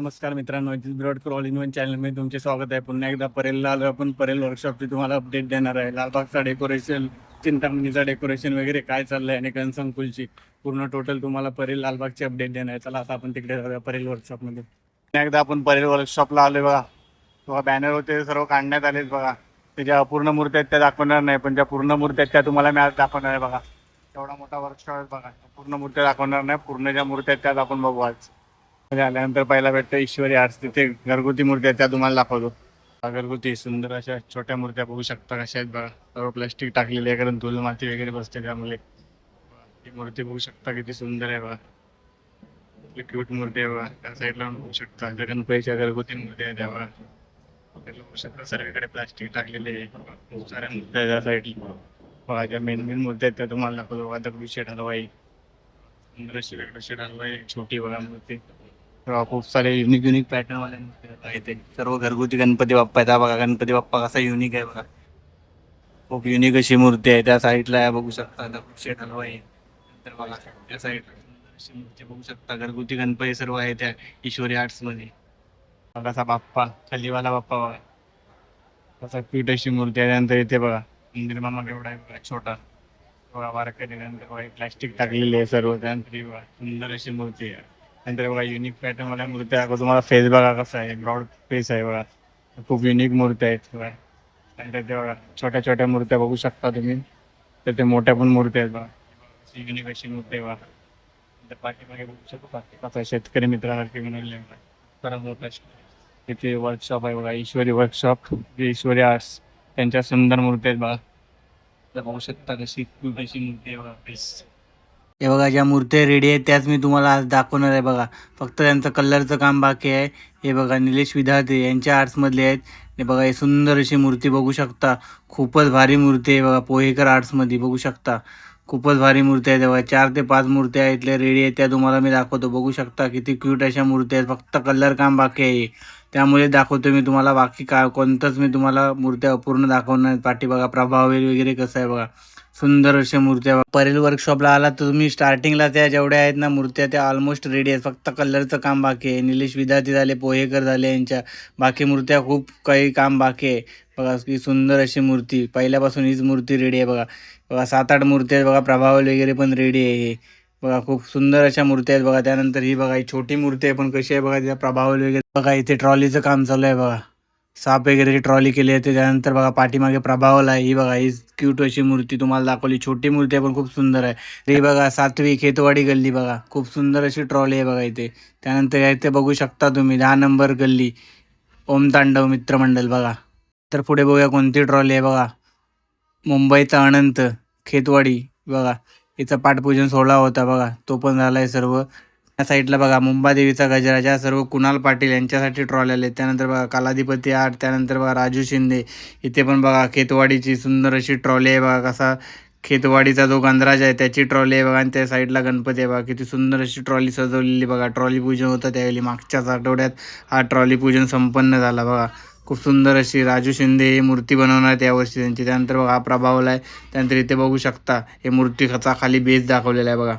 नमस्कार मित्रांनो, ब्रॉडकर all in one चॅनलमध्ये तुमचे स्वागत आहे. पुन्हा एकदा परेलला आलो आपण. परेल वर्कशॉपची तुम्हाला अपडेट देणार आहे. लालबागचा डेकोरेशन, चिंतामणीचा डेकोरेशन वगैरे काय चाललंय आणि गणसंकुलची पूर्ण टोटल तुम्हाला परेल लालबागची अपडेट देणार आहे. चला आता आपण तिकडे जाऊया परेल वर्कशॉपमध्ये. पुन्हा एकदा आपण परेल वर्कशॉपला आलोय बघा. तेव्हा बॅनर होते सर्व काढण्यात आलेत बघा. ते ज्या अपूर्ण मूर्त्या आहेत त्या दाखवणार नाही, पण ज्या पूर्ण मूर्त्या आहेत त्या तुम्हाला मी आज दाखवणार आहे बघा. एवढा मोठा वर्कशॉप आहे बघा. पूर्ण मूर्त्या दाखवणार नाही, पूर्ण ज्या मूर्त्या आहेत त्या आपण बघू आज. आल्यानंतर पहिला भेटतं ईश्वरी आर्ट्स. तिथे घरगुती मूर्त्या आहेत त्या तुम्हाला दाखवतो. घरगुती सुंदर अशा छोट्या मूर्त्या बघू शकता कशा आहेत बघा. सर्व प्लास्टिक टाकलेली आहे कारण धूळ माती वगैरे बसते त्यामुळे. ही मूर्ती बघू शकता किती सुंदर आहे बघा. क्यूट मूर्ती आहे बघा. त्या साईडला बघू शकता गणपतीच्या घरगुती मूर्ती आहे त्या बघा. बघू शकता सर्वीकडे प्लास्टिक टाकलेले आहे. खूप साऱ्या मूर्त्या त्या साईडला बघा. ज्या मेन मेन मूर्त्या आहेत त्या तुम्हाला दाखवतो बघा. दगडूशेठ हलवाई, सुंदर अशी दगडूशेठ हलवाई छोटी बघा मूर्ती. खूप सारे युनिक पॅटर्न वाले इथे सर्व घरगुती गणपती बाप्पा आहेत. बघा गणपती बाप्पा कसा युनिक आहे बघा. खूप युनिक अशी मूर्ती आहे. त्या साईडला बघू शकता दगडूशेठ हलवाई. नंतर बघा त्या साईडला अशी मूर्ती बघू शकता. घरगुती गणपती सर्व आहे त्या ईश्वरी आर्ट्स मध्ये. कसा बाप्पा, खलीवाला बाप्पा बघा कसा क्यूट अशी मूर्ती आहे. त्यानंतर इथे बघा मंदिर मामा केवढा आहे बघा छोटा बघा. वारकरी नंतर बघा प्लॅस्टिक टाकलेली आहे सर्व. त्यानंतर बघा सुंदर अशी मूर्ती आहे. नंतर बघा युनिक पॅटर्न वाल्या मूर्त्या. तुम्हाला फेस बघा कसा आहे, ब्रॉड फेस आहे बघा. खूप युनिक मूर्त्या आहेत बघा. नंतर ते बघा छोट्या छोट्या मूर्त्या बघू शकता तुम्ही. तर ते मोठ्या पण मूर्त्या आहेत बघा. युनिक अशी मूर्ती आहे बघा. नंतर पाठीमागे बघू शकता कसा शेतकरी मित्रासारखे बनवले बघा. मोठा इथे वर्कशॉप आहे बघा. ईश्वरी वर्कशॉप, ईश्वरी आर्ट्स. त्यांच्या सुंदर मूर्ती आहेत बघा. तर बघू शकता कशी अशी मूर्ती आहे बघा. हे बघा ज्या मूर्त्या रेडी आहेत त्याच मी तुम्हाला आज दाखवणार आहे बघा. फक्त त्यांचं कलरचं काम बाकी आहे. हे बघा निलेश विधाते यांच्या आर्ट्समधले आहेत. हे बघा हे सुंदर अशी मूर्ती बघू शकता. खूपच भारी मूर्ती आहे बघा. पोहेकर आर्ट्समध्ये बघू शकता. खूपच भारी मूर्ती आहे बघा. 4 ते 5 मूर्त्या इथल्या रेडी आहेत त्या तुम्हाला मी दाखवतो. बघू शकता किती क्यूट अशा मूर्ती आहेत. फक्त कलर काम बाकी आहे त्यामुळे दाखवतो मी तुम्हाला. बाकी का कोणतंच मी तुम्हाला मूर्त्या अपूर्ण दाखवणार. पाठी बघा प्रभाववेल वगैरे कसं आहे बघा. सुंदर अशा मूर्त्या. परेल वर्कशॉपला आला तर तुम्ही स्टार्टिंगला त्या जेवढ्या आहेत ना मूर्त्या त्या ऑलमोस्ट रेडी आहेत. फक्त कलरचं काम बाकी आहे. निलेश विद्यार्थी झाले, पोहेकर झाले यांच्या. बाकी मूर्त्या खूप काही काम बाकी आहे बघा. की सुंदर अशी मूर्ती पहिल्यापासून हीच मूर्ती रेडी आहे बघा. बघा 7-8 मूर्ती आहेत बघा. प्रभावल वगैरे पण रेडी आहे हे बघा. खूप सुंदर अशा मूर्ती आहेत बघा. त्यानंतर ही बघा ही छोटी मूर्ती आहे पण कशी आहे बघा. तिचा प्रभावल वगैरे बघा. इथे ट्रॉलीचं काम चालू आहे बघा. साप वगैरे ट्रॉली केली आहे. त्यानंतर बघा पाठीमागे प्रभावल आहे. ही बघा ही क्यूट अशी मूर्ती तुम्हाला दाखवली. छोटी मूर्ती आहे पण खूप सुंदर आहे. हे बघा 7वी खेतवाडी गल्ली बघा. खूप सुंदर अशी ट्रॉली आहे बघा इथे. त्यानंतर इथे बघू शकता तुम्ही 10 नंबर गल्ली ओम तांडव मित्रमंडळ बघा. तर पुढे बघूया कोणती ट्रॉली आहे बघा. मुंबईचा अनंत खेतवाडी बघा. इथं पाठपूजन सोहळा होता बघा. तो पण झालाय सर्व. त्या साईडला बघा मुंबादेवीचा गजरा. ज्या सर्व कुणाल पाटील यांच्यासाठी ट्रॉली आले. त्यानंतर बघा कालाधिपती आर्ट. त्यानंतर बघा राजू शिंदे. इथे पण बघा खेतवाडीची सुंदर अशी ट्रॉली आहे बघा. कसा खेतवाडीचा जो गंधराज आहे त्याची ट्रॉली आहे बघा. आणि त्या साईडला गणपती आहे बघा. किती सुंदर अशी ट्रॉली सजवलेली बघा. ट्रॉली पूजन होतं त्यावेळी मागच्याच आठवड्यात हा ट्रॉली पूजन संपन्न झाला बघा. खूप सुंदर अशी राजू शिंदे ही मूर्ती बनवणार यावर्षी त्यांची. त्यानंतर बघा हा प्रभावला आहे. त्यानंतर इथे बघू शकता हे मूर्ती खाली बेस दाखवलेला आहे बघा.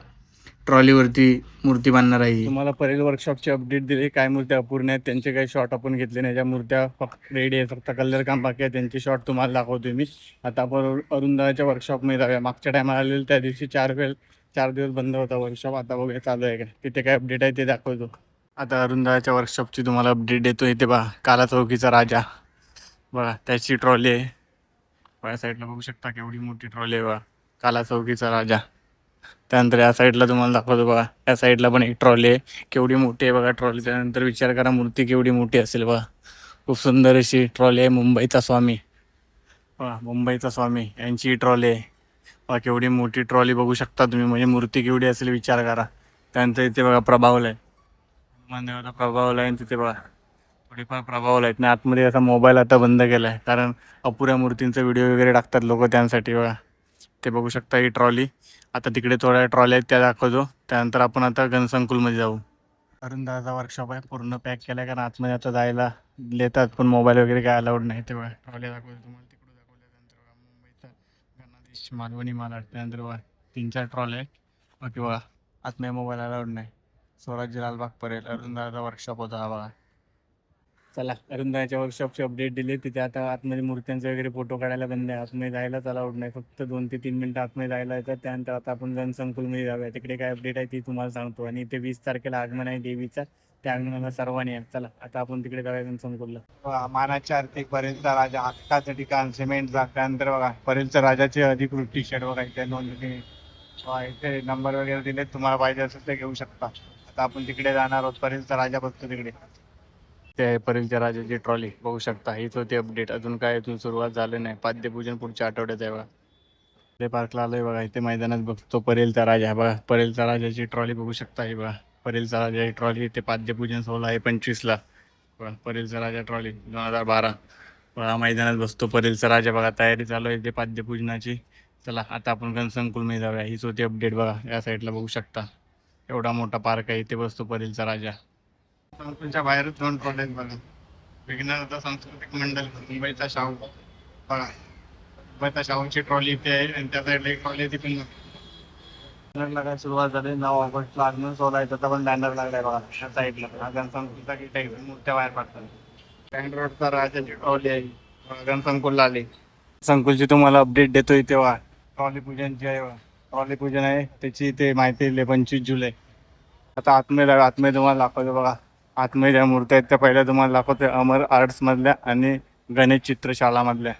ट्रॉलीवरती मूर्ती बांधणार आहे. तुम्हाला परेल वर्कशॉपची अपडेट दिली. काय मूर्त्या अपूर्ण आहेत त्यांचे काही शॉट आपण घेतले नाही. ज्या मूर्त्या फक्त रेडी आहेत फक्त कलर काम बाकी आहे त्यांचे शॉट तुम्हाला दाखवतो मी. आता आपण अरुंदाच्या वर्कशॉपमध्ये जाऊया. मागच्या टायमाला आलेलं त्या दिवशी 4 दिवस बंद होता वर्कशॉप. आता बघूया चालू आहे का तिथे काय अपडेट आहे ते दाखवतो. आता अरुंदाच्या वर्कशॉपची तुम्हाला अपडेट देतो. इथे बघा काला चौकीचा राजा बघा त्याची ट्रॉली आहे. या साईडला बघू शकता केवढी मोठी ट्रॉली आहे बघा. काला चौकीचा राजा. त्यानंतर या साईडला तुम्हाला दाखवतो बघा. या साईडला पण एक ट्रॉली आहे. केवढी मोठी आहे बघा ट्रॉली. त्यानंतर विचार करा मूर्ती केवढी मोठी असेल बघा. खूप सुंदर अशी ट्रॉली आहे. मुंबईचा स्वामी बघा. मुंबईचा स्वामी यांची ट्रॉली आहे बघा. केवढी मोठी ट्रॉली बघू शकता तुम्ही. म्हणजे मूर्ती केवढी असेल विचार करा. त्यानंतर इथे बघा प्रभावला आहे. हनुमान प्रभावला आहे. तिथे बघा थोडीफार प्रभावला आहेत. नाही आतमध्ये असा मोबाईल आता बंद केला आहे कारण अपुऱ्या मूर्तींचा व्हिडिओ वगैरे टाकतात लोक त्यांसाठी बघा. ते बघू शकता ही ट्रॉली. आता तिकडे थोड्या ट्रॉली आहेत त्या दाखवतो. त्यानंतर आपण आता गणसंकुलमध्ये जाऊ. अरुंदाचा वर्कशॉप आहे पूर्ण पॅक केला आहे कारण आतमध्ये आता जायला देतात पण मोबाईल वगैरे काय अलाउड नाही. ते बघा ट्रॉली दाखवतो तुम्हाला. तिकडे दाखवल्या. त्यानंतर बघा मुंबईचा गणाधीश मालवणी मालाड. त्यानंतर बघा 3-4 ट्रॉली आहेत बाकी बघा आतमध्ये मोबाईल अलाउड नाही. स्वराज्य लालबाग परेल अरुंदाचा वर्कशॉप होता हा बघा. चला अरुंदाच्या वर्कशॉपचे अपडेट दिले. तिथे आता आतमध्ये मूर्त्यांचे वगैरे फोटो काढायला बंद आहे. आतमध्ये जायलाच अलाउड नाही, फक्त 2 ते 3 मिनिटं आतमध्ये जायला येतात. त्यानंतर आता आपण जनसंकुलमध्ये जाऊया. तिकडे काय अपडेट आहे ती तुम्हाला सांगतो. आणि इथे 20 तारखेला आगमन आहे देवीचा, त्या आगमनाला सर्वांनी या. चला आता आपण तिकडे जाऊया जनसंकुलला. मानाच्या आर्थिक परेलचा राजा हक्काचं ठिकाण सिमेंटचा. त्यानंतर बघा परेलचा राजाचे अधिकृत टी शर्ट बघा इथे नोंदणी, इथे नंबर वगैरे दिले. तुम्हाला पाहिजे असेल ते घेऊ शकता. आता आपण तिकडे जाणार आहोत. परेलचा राजा बघतो तिकडे. ते परेलच्या राजाची ट्रॉली बघू शकता. हीच होती अपडेट. अजून काय इथून सुरुवात झालं नाही. पाद्यपूजन पुढच्या आठवड्यात आहे बघा. ते पार्कला आलोय बघा. इथे मैदानात बघतो परेलचा राजा बघा. परेलचा राजाची ट्रॉली बघू शकता. ही बघा परेलचा राजा ही ट्रॉली. ते पाद्यपूजन 16/25 बघा. परेलचा राजा ट्रॉली 2012 बघा. मैदानात बसतो परेलचा राजा बघा. तयारी चालू आहे ते पाद्यपूजनाची. चला आता आपण गणसंकुलमध्ये जाऊया. हीच होती अपडेट बघा. या साईडला बघू शकता एवढा मोठा पार्क आहे. इथे बसतो परेलचा राजा. संकुलच्या बाहेरच 2 ट्रॉली आहेत बघा. विघ्नहर्ता सांस्कृतिक मंडळ मुंबईचा शाहू बघा. मुंबईचा शाहूची ट्रॉली इथे आहे आणि त्या साईडला एक ट्रॉली ती पण बॅनरला काय सुरुवात झाली. 9 ऑगस्टला आगमन सोहळा आहे त्याचा पण बॅनर लागलाय बघा. त्या साईडला गणसंकुलचा गेट आहे. मूर्त्या बाहेर पडतात. बँड रोडचा राजाची ट्रॉली आहे. गणसंकुलला आली. संकुलची तुम्हाला अपडेट देतोय तेव्हा ट्रॉली पूजनची आहे. ट्रॉली पूजन आहे त्याची ते माहिती दिली 25 जुलै. आता आतमध्ये तुम्हाला दाखवतो बघा. आतमध्ये ज्या मूर्त्या आहेत त्या पहिल्या तुम्हाला दाखवतोय अमर आर्ट्स मधल्या आणि गणेश चित्रशाला मधल्या.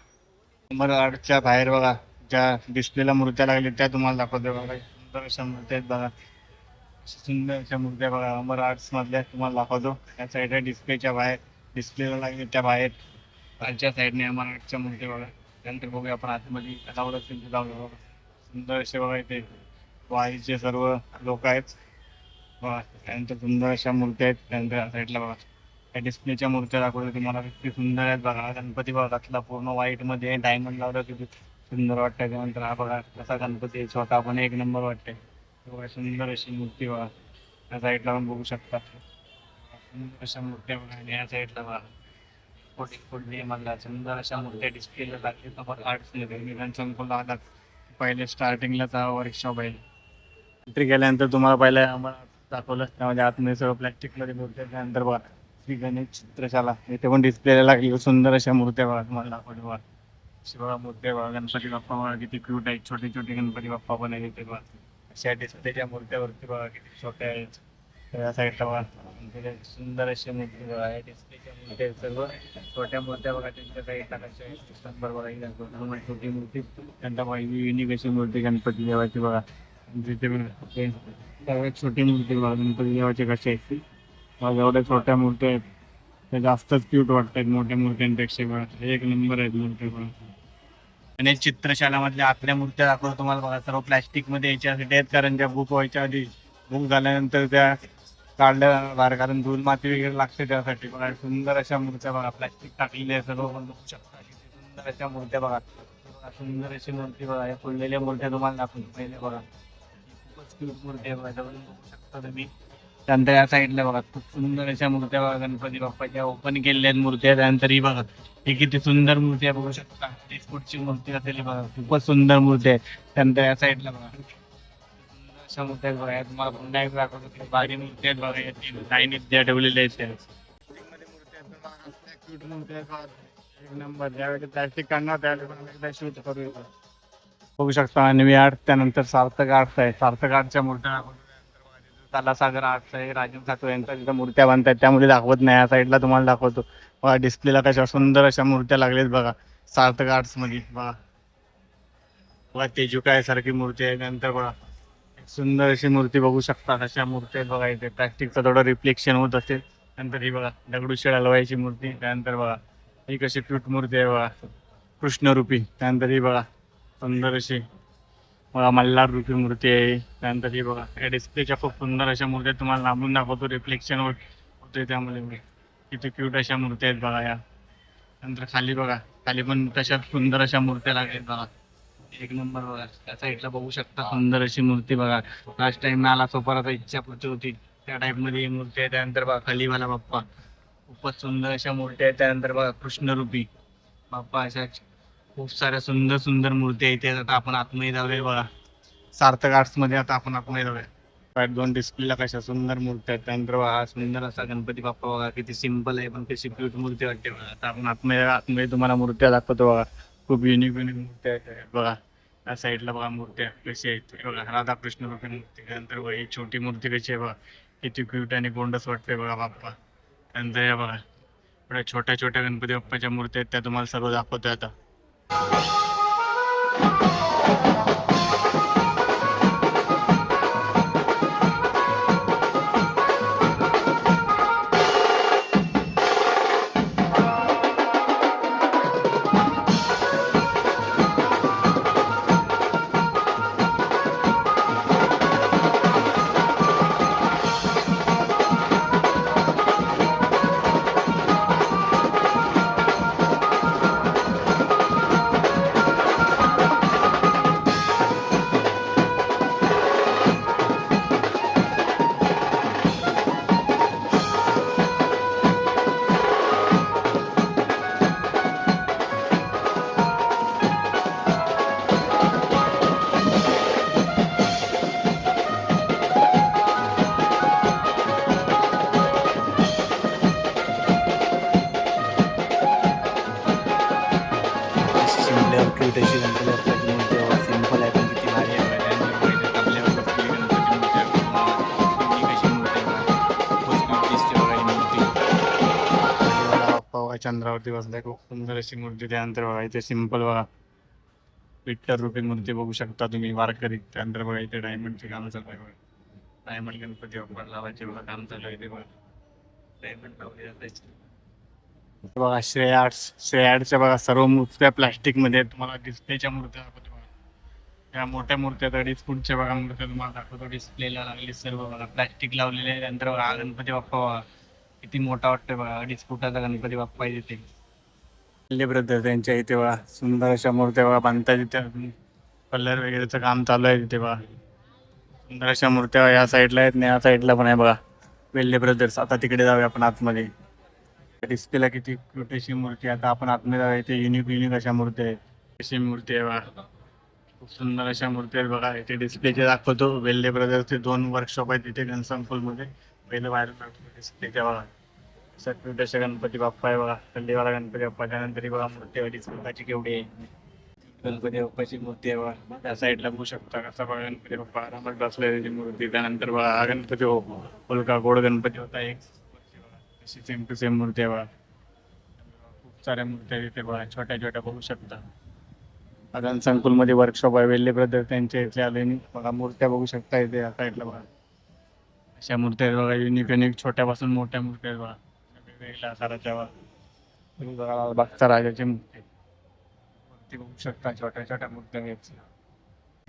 अमर आर्टच्या बाहेर बघा ज्या डिस्प्लेला मूर्त्या लागल्या त्या तुम्हाला दाखवतोय बघा. सुंदर अशा मूर्त्या आहेत बघा. सुंदर अशा मूर्त्या बघा अमर आर्ट्स मधल्या तुम्हाला दाखवतो. त्या साईडला डिस्प्लेच्या बाहेर डिस्प्लेला लागले त्या बाहेर खालच्या साईडने अमर आर्टच्या मूर्त्या बघा. त्यानंतर बघूया आपण आतमध्ये लावलं असेल ते जाऊया बघा. सुंदर असे बघा इथे वाईचे सर्व लोक आहेत बघा. त्यानंतर सुंदर अशा मूर्त्या आहेत. त्यानंतर साईडला बघा त्या डिस्प्लेच्या मूर्त्या दाखवल्या तुम्हाला. किती सुंदर आहेत बघा. गणपती बघा कसला पूर्ण व्हाईट मध्ये डायमंड लावलं किती सुंदर वाटतंय. त्यानंतर हा बघा कसा गणपती आहे छोटा पण एक नंबर वाटतंय. बघा सुंदर अशी मूर्ती बघा. त्या साईडला पण बघू शकता सुंदर अशा मूर्त्या बघा. आणि या साईडला बघा फोडली मधला सुंदर अशा मूर्त्या डिस्प्लेला लागले आर्ट्स मध्ये. गणसंकुलला आलात पहिले स्टार्टिंगलाच हा वर्कशॉप आहे. एंट्री केल्यानंतर तुम्हाला पहिला आम्हाला दाखवलं त्यामध्ये आतमध्ये सर्व प्लॅस्टिकमध्ये मूर्त्या. त्यानंतर बघा श्री गणेश चित्रशाला इथे पण डिस्प्लेला लागली सुंदर अशा मूर्त्या बघा. तुम्हाला दाखवलं बघा बघा मूर्त्या बघा. गणपती बाप्पा बघा किती क्यूट आहेत. छोटे छोटे गणपती बाप्पा पण आहेत इथे बघा. अशा डिस्प्लेच्या मूर्त्यावरती बघा किती छोट्या आहेत. त्या साईडला बघा सुंदर अशा मूर्ती बघा. या डिस्प्लेच्या मूर्त्या सर्व छोट्या मूर्त्या बघा. त्यांच्या साईडला कशा आहेत नंबर बघा. छोटी मूर्ती त्यांच्या बघा युनिक अशी मूर्ती गणपती देवाची बघा. तिथे सगळ्यात छोटी मूर्ती बघा गणपती देवाचे कसे आहेत. बघा एवढ्या छोट्या मूर्त्या आहेत त्या जास्तच क्यूट वाटत आहेत मोठ्या मूर्त्यांपेक्षा बघा. एक नंबर आहेत मूर्त्या बघा. आणि चित्रशाला मधल्या आतल्या मूर्त्या दाखवतो तुम्हाला बघा. सर्व प्लॅस्टिक मध्ये याच्यासाठी आहेत कारण त्या बुक व्हायच्या आधी बुक झाल्यानंतर त्या काढल्या बाहेर कारण धूळ माती वगैरे लागते त्यासाठी बघा. सुंदर अशा मूर्त्या बघा. प्लॅस्टिक टाकलेली आहे सर्व पण बघू शकता. सुंदर अशा मूर्त्या बघा. सुंदर अशी मूर्ती बघा. या फुललेल्या मूर्त्या तुम्हाला दाखवतो पहिले बघा. खूपच क्यूट मूर्ती आहे बघा. बघू शकता तुम्ही. त्यानंतर या साईडला बघा खूप सुंदर अशा मूर्त्या बघा. गणपती बाप्पाच्या ओपन केलेल्या मूर्त्या. त्यानंतर ही बघा ही किती सुंदर मूर्ती आहे बघू शकता. पुढची मूर्ती असेल बघा. खूपच सुंदर मूर्ती आहे. त्यानंतर या साईडला बघा सुंदर अशा मूर्त्या आहेत बघा. तुम्हाला पुन्हा एक दाखवतो भारी मूर्ती आहेत बघा. या लाईनीत ज्या ठेवलेल्या आहेत त्या क्यूट मूर्ती आहेत. एक नंबर. ज्यावेळी प्लॅस्टिक काढणार त्यावेळी पण एकदा शूट करू बघू शकता. अन्वी आर्ट त्यानंतर सार्थक आर्ट्स आहे. सार्थक आर्टच्या मूर्त्या कालासागर आर्ट्स आहे. राजीव सातव यांच्या तिथं मूर्त्या बांधतात त्यामुळे दाखवत नाही. या साईडला तुम्हाला दाखवतो बघा. डिस्प्लेला कशा सुंदर अशा मूर्त्या लागल्यात बघा सार्थक आर्ट्स मध्ये बघा. बघा तेजुकाय सारखी मूर्ती आहे. नंतर बघा सुंदर अशी मूर्ती बघू शकता. अशा मूर्ती आहेत बघा. इथे प्लॅस्टिकचं थोडं रिफ्लेक्शन होत असेल. नंतर ही बघा दगडूशेठ हलवाईची मूर्ती. त्यानंतर बघा ही कशी क्यूट मूर्ती आहे बघा कृष्णरूपी. त्यानंतर ही बघा सुंदर अशी बघा मल्हार रूपी मूर्ती आहे. त्यानंतर ही बघा या डिस्प्लेच्या खूप सुंदर अशा मूर्त्या तुम्हाला लांबून दाखवतो. रिफ्लेक्शन होते त्यामुळे किती क्यूट अशा मूर्त्या आहेत बघा. या नंतर खाली बघा खाली पण तशा सुंदर अशा मूर्त्या लागल्यात बघा. एक नंबर बघा. त्या साईडला बघू शकता सुंदर अशी मूर्ती बघा. लास्ट टाइम मला सोपाराचा इच्छापूर्ती होती त्या टाईप मध्ये ही मूर्ती आहे. त्यानंतर बघा खालीवाला बाप्पा खूपच सुंदर अशा मूर्ती आहेत. त्यानंतर बघा कृष्णरूपी बाप्पा. अशा खूप साऱ्या सुंदर सुंदर मूर्ती आहेत. आता आपण आतमध्ये जाऊया बघा. सार्थक आर्ट्स मध्ये आता आपण आतमध्ये जाऊया. बाहेर 2 डिस्प्लेला कशा सुंदर मूर्ती आहेत. त्यानंतर हा सुंदर असा गणपती बाप्पा बघा किती सिंपल आहे पण कशी क्यूट मूर्ती वाटते बघा. आता आपण आतमध्ये तुम्हाला मूर्त्या दाखवतो बघा. खूप युनिक युनिक मूर्त्या आहेत बघा. त्या साईडला बघा मूर्त्या कशी आहेत हे बघा. राधाकृष्ण रूपी मूर्ती. त्यानंतर बघा ही छोटी मूर्ती कशी आहे बघा. किती क्यूट आणि गोंडस वाटते बघा बाप्पा. त्यानंतर हे बघा एवढ्या छोट्या छोट्या गणपती बाप्पाच्या मूर्त्या आहेत त्या तुम्हाला सर्व दाखवतोय आता. सिंपल क्यूट अशी गणपती बाप्पाची मूर्ती आहे. सिंपल आहे पण किती भारी आहे. त्यानंतर बघा इथे तबल्यावर बसलेली गणपती मूर्ती आहे. युनिक अशी मूर्ती आहे बघा. खूपच क्यूट दिसते बघा ही मूर्ती. आणि बघा बाप्पा बघा चंद्रावरती बसलाय. खूप सुंदर अशी मूर्ती. त्यानंतर बघा इथे सिंपल बघा विठ्ठल रूपी मूर्ती बघू शकता तुम्ही वारकरी. त्यानंतर बघा इथे डायमंडचे काम चालू आहे बघा. डायमंड गणपती बाप्पा लावायचे बघा काम चालू आहे ते बघा. डायमंड लावले जातात. बघा श्रेयार्टच्या बघा सर्व मूर्त्या प्लास्टिक मध्ये तुम्हाला डिस्प्लेच्या मूर्त्या दाखवतो बघा. त्या मोठ्या मूर्त्या तर डिस्पूटच्या बघा मूर्त्या तुम्हाला दाखवतो. डिस्प्लेला लागली सर्व बघा प्लास्टिक लावलेले आहे. त्यानंतर बघा हा गणपती बाप्पा बघा किती मोठा वाटतोय बघा. अडीच फुटाचा गणपती बाप्पा आहे तिथे. वल्ले ब्रदर त्यांच्या इथे बघा सुंदर अशा मूर्त्या बघा बांधता तिथे कलर वगैरेचं काम चालू आहे तिथे बघा. सुंदर अशा मूर्त्या या साईडला आहेत आणि या साईडला पण आहे बघा वेल्ले ब्रदर्स. आता तिकडे जाऊया आपण आतमध्ये. डिस्प्लेला किती छोटीशी मूर्ती. आता आपण आतमध्ये जाऊया. इथे युनिक युनिक अशा मूर्ती आहेत. अशी मूर्ती आहे बघा. खूप सुंदर अशा मूर्ती आहेत बघा. इथे डिस्प्लेचे दाखवतो. वेल्ले ब्रदर्सचे 2 वर्कशॉप आहेत तिथे घनसंकुलमध्ये. पहिलं व्हायरल डिस्प्लेच्या बघा क्यूट अशा गणपती बाप्पा आहे बघा. थंडीवाला गणपती बाप्पा. त्यानंतर बघा मूर्ती अडीच फुटाची केवढी आहे. गणपती बाप्पाची मूर्ती आहे बघा. त्या साईडला बघू शकता कसा बघा गणपती बाप्पा आरामात बसलेली मूर्ती. त्यानंतर बघा हा गणपती फुलका गोड गणपती होता एक अशी सेम टू सेम मूर्ती आहे बघा. खूप साऱ्या मूर्त्या तिथे बघा छोट्या छोट्या बघू शकता. आगन संकुलमध्ये वर्कशॉप आहे वेल्ले ब्रदर त्यांच्या इथे आले बघा. मूर्त्या बघू शकता इथे या साईडला बघा. अशा मूर्त्या आहेत बघा युनिक युनिक छोट्यापासून मोठ्या मूर्त्या आहेत बघा. वेगवेगळ्या आकाराच्या बघा. तुम्ही बघा लालबागचा राजाची मूर्ती बघू शकता. छोट्या छोट्या मूर्त्या आहेत.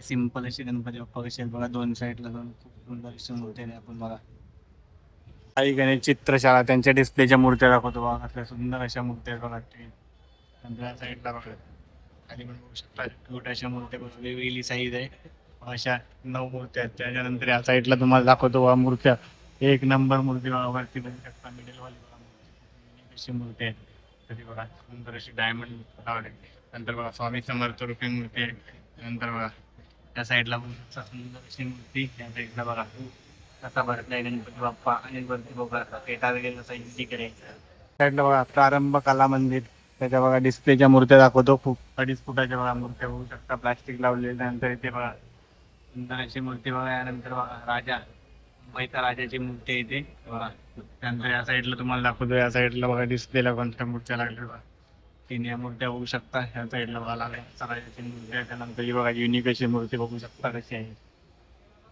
सिंपल अशी गणपती बाप्पा कशी आहेत बघा. 2 साईडला जाऊन खूप सुंदर अशी मूर्ती आहे आपण बघा. काही गणेश चित्रशाळा त्यांच्या डिस्प्लेच्या मूर्त्या दाखवतो बघा. असल्या सुंदर अशा मूर्त्या आहेत बघा. त्या साईडला बघा खाली पण बघू शकता क्यूट अशा मूर्त्या वेगवेगळी साईज आहे. अशा 9 मूर्त्या आहेत. त्याच्यानंतर या साईडला तुम्हाला दाखवतो बघा मूर्त्या. एक नंबर मूर्ती बघा. वरती बघू शकता मिडलवाली बघा मूर्ती अशी मूर्ती आहे. तरी बघा सुंदर अशी डायमंड लावले. नंतर बघा स्वामी समर्थ रूपी मूर्ती आहे. नंतर बघा त्या साईडला बघू शकता सुंदर अशी मूर्ती. त्या साईडला बघा कसा भरलाय गणपती बाप्पा. आणि वरती बघा पेटा वगैरे कसा इकडे साईडला बघा प्रारंभ कला मंदिर. त्याच्या बघा डिस्प्लेच्या मूर्त्या दाखवतो. खूप 2.5 फुटाच्या बघा मूर्त्या बघू शकता प्लास्टिक लावलेली. त्यानंतर इथे बघा सुंदर अशी मूर्ती बघा. यानंतर बघा राजा मुंबईचा राजाची मूर्ती आहे इथे बघा. त्यानंतर या साईडला तुम्हाला दाखवतो. या साईडला बघा डिस्प्लेला कोणत्या मूर्त्या लागल्या बघा. 3 या मूर्त्या बघू शकता. ह्या साईडला बघा लागल्या राजाची मूर्ती आहे. त्यानंतर ही बघा युनिक अशी मूर्ती बघू शकता कशी आहे.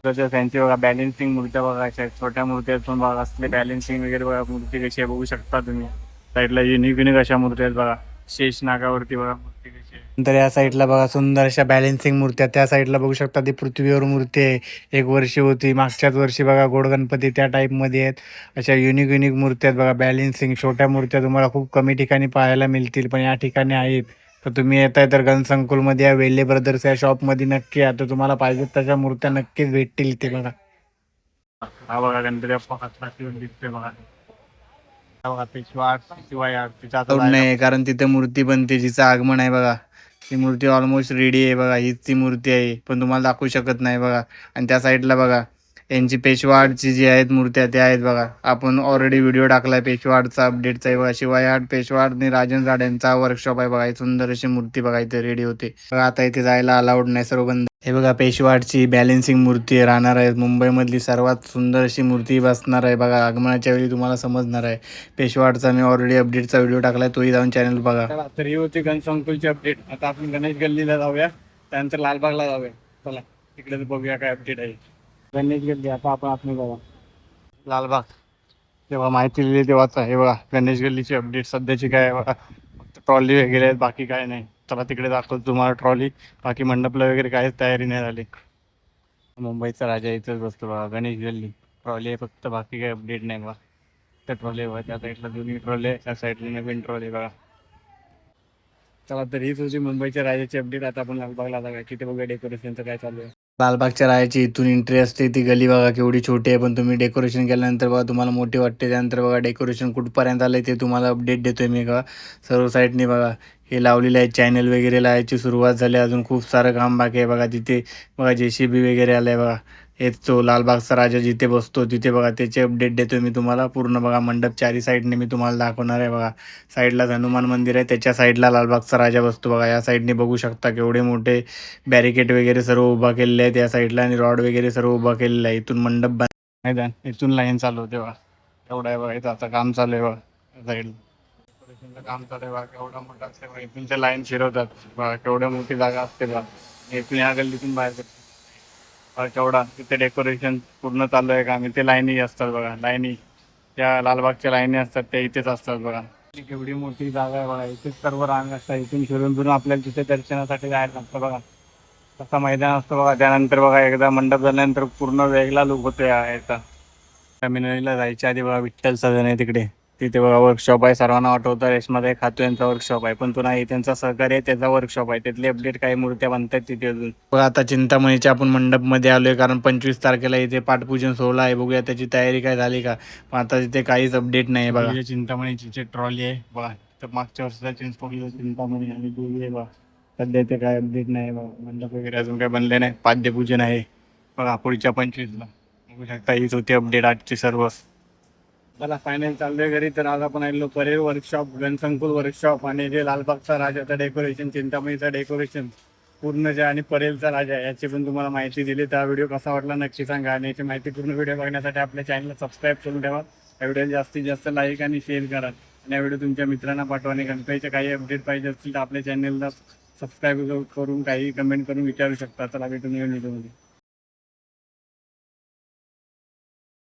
त्यांची बघा बॅलेन्सिंग मूर्त्या बघा अशा छोट्या मूर्त्या पण बघा. असले बॅलेन्सिंग वगैरे बघा मूर्ती कशी आहे बघू शकता तुम्ही. साईडला युनिक युनिक अशा मूर्त्या आहेत बघा. शेष नागावरती बघा मूर्ती कशी आहे. नंतर या साईडला बघा सुंदर अशा बॅलेन्सिंग मूर्त्या. त्या साईडला बघू शकता ती पृथ्वीवर मूर्ती आहे. 1 वर्षी होती मागच्याच वर्षी बघा गोड गणपती त्या टाईपमध्ये आहेत. अशा युनिक युनिक मूर्त्या आहेत बघा. बॅलेन्सिंग छोट्या मूर्त्या तुम्हाला खूप कमी ठिकाणी पाहायला मिळतील पण या ठिकाणी आहेत. तर तुम्ही येताय तर घनसंकुलमध्ये या वेल्ले ब्रदर्स या शॉपमध्ये नक्की या. तर तुम्हाला पाहिजेत तशा मूर्त्या नक्कीच भेटतील इथे बघा. हा बघा गणपती बाप्पा दिसतोय बघा. नाही कारण तिथे मूर्ती बनते जिचं आगमन आहे बघा. ती मूर्ती ऑलमोस्ट रेडी आहे बघा. हीच ती मूर्ती आहे पण तुम्हाला दाखवू शकत नाही बघा. आणि त्या साईडला बघा यांची पेशवाडची जी आहेत मूर्त्या त्या आहेत बघा. आपण ऑलरेडी व्हिडिओ टाकलाय पेशवाडचा अपडेटचा आहे बघा. शिवायहाट पेशवाड आणि राजन साड्यांचा वर्कशॉप आहे बघा. सुंदर अशी मूर्ती बघा इथे रेडी होते बघा. आता इथे जायला अलाउड नाही, सर्व बंद. हे बघा पेशवाडची बॅलेन्सिंग मूर्ती राहणार आहे. मुंबईमधली सर्वात सुंदर अशी मूर्ती बसणार आहे बघा. आगमनाच्या वेळी तुम्हाला समजणार आहे. पेशवाडचा मी ऑलरेडी अपडेटचा व्हिडिओ टाकलाय, तोही जाऊन चॅनल बघा. तर ही होती गणसंकुलची अपडेट. आता आपण गणेश गल्लीला जाऊया, त्यानंतर लालबागला जाऊया. चला तिकडे बघूया काय अपडेट आहे. गणेश गल्ली आता आपण आतमध्ये बघा. लालबाग तेव्हा माहिती लिहिली तेव्हाच आहे बघा. गणेश गल्लीची अपडेट सध्याची काय आहे बघा. फक्त ट्रॉली वगैरे आहेत, बाकी काय नाही. चला तिकडे दाखवतो तुम्हाला ट्रॉली. बाकी मंडपला वगैरे काहीच तयारी नाही झाली. मुंबईचा राजा इथंच बसतो बघा. गणेश गल्ली ट्रॉली आहे फक्त, बाकी काही अपडेट नाही बघा. त्या ट्रॉली बघा, त्या साईडला जुनी ट्रॉली आहे, त्या साईडला नवीन ट्रॉली बघा. चला तर हीच होती मुंबईच्या राजाची अपडेट. आता आपण लालबागला जाऊया, तिथे बघूया डेकोरेशनचं काय चालू आहे. लालबागच्या राजाची इथून एंट्री असते. ती गली बघा केवढी छोटी आहे, पण तुम्ही डेकोरेशन केल्यानंतर बघा तुम्हाला मोठी वाटते. त्यानंतर बघा डेकोरेशन कुठपर्यंत आलं ते तुम्हाला अपडेट देतोय मी बघा. सर्व साईडनी बघा हे लावलेले आहे. चॅनल वगैरे लावायची सुरुवात झाली, अजून खूप सारं काम बाकी आहे बघा. तिथे बघा JCB वगैरे आलं आहे बघा. हेच तो लालबागचा राजा जिथे बसतो तिथे बघा त्याचे अपडेट देतोय मी तुम्हाला पूर्ण बघा. मंडप चारी साईडने मी तुम्हाला दाखवणार आहे बघा. साईडला हनुमान मंदिर आहे, त्याच्या साईडला लालबागचा राजा बसतो बघा. या साईडने बघू शकता केवढे मोठे बॅरिकेड वगैरे सर्व उभा केलेले आहेत या साईडला, आणि रॉड वगैरे सर्व उभा केलेला आहे. इथून मंडप मैदान, इथून लाईन चालू होते बघा. एवढा आहे बघा. इथं आता काम चालू आहे बघा. साईडला काम चालू आहे बघा. केवढा मोठा असते बघा. इथून ते लाईन फिरवतात बघा. केवढ्या मोठी जागा असते बघा. इथून या गल्लीतून बाहेर केवढा तिथे डेकोरेशन पूर्ण चालू आहे काम. इथे लाईनी असतात बघा. लाईनी त्या लालबागच्या लाईनी असतात त्या इथेच असतात बघा. केवढी मोठी जागा आहे बघा. इथेच सर्व रांग असतात. इथून फिरून फिरून आपल्याला तिथे दर्शनासाठी जायला लागतं बघा. तसा मैदान असतं बघा. त्यानंतर बघा एकदा मंडप झाल्यानंतर पूर्ण वेगळा लुक होतो याचा. टर्मिनलला जायच्या आधी बघा विठ्ठल सदन आहे तिकडे. तिथे बघा वर्कशॉप आहे. सर्वांना आठवतं रेशमध्ये खातो यांचा वर्कशॉप आहे, पण तो नाही, त्यांचा सहकारी आहे त्याचा वर्कशॉप आहे. त्यातले अपडेट काही मूर्त्या बनतात तिथे अजून बघा. आता चिंतामणीच्या आपण मंडपमध्ये आलोय, कारण 25 तारखेला इथे पाठपूजन सोहळा आहे. बघूया त्याची तयारी काय झाली का. पण आता तिथे काहीच अपडेट नाही बघा. चिंतामणीची ट्रॉली आहे बघा. तर मागच्या वर्षाचा चिंतामणी आणि दूर आहे बघा. सध्या इथे काय अपडेट नाही बघा. मंडप वगैरे अजून काय बनले नाही. पाद्यपूजन आहे बघा पुढच्या 25ला. बघू शकता हीच होती अपडेट आजची सर्व. मला फायनल चाललोय घरी. तर आज आपण आलो परेल वर्कशॉप, गणसंकुल वर्कशॉप, आणि जे लालबागचा राजाचा डेकोरेशन, चिंतामणीचा डेकोरेशन पूर्ण जे, आणि परेलचा राजा याची पण तुम्हाला माहिती दिली. तर व्हिडिओ कसा वाटला नक्की सांगा, आणि याची माहिती पूर्ण व्हिडिओ बघण्यासाठी आपल्या चॅनलला सबस्क्राईब करून ठेवा. या व्हिडिओ जास्तीत जास्त लाईक आणि शेअर करा, आणि या व्हिडिओ तुमच्या मित्रांना पाठवा. आणि गणपतीचे काही अपडेट पाहिजे असतील तर आपल्या चॅनलला सबस्क्राईब करून काही कमेंट करून विचारू शकता. चला भेटून येऊन व्हिडिओमध्ये.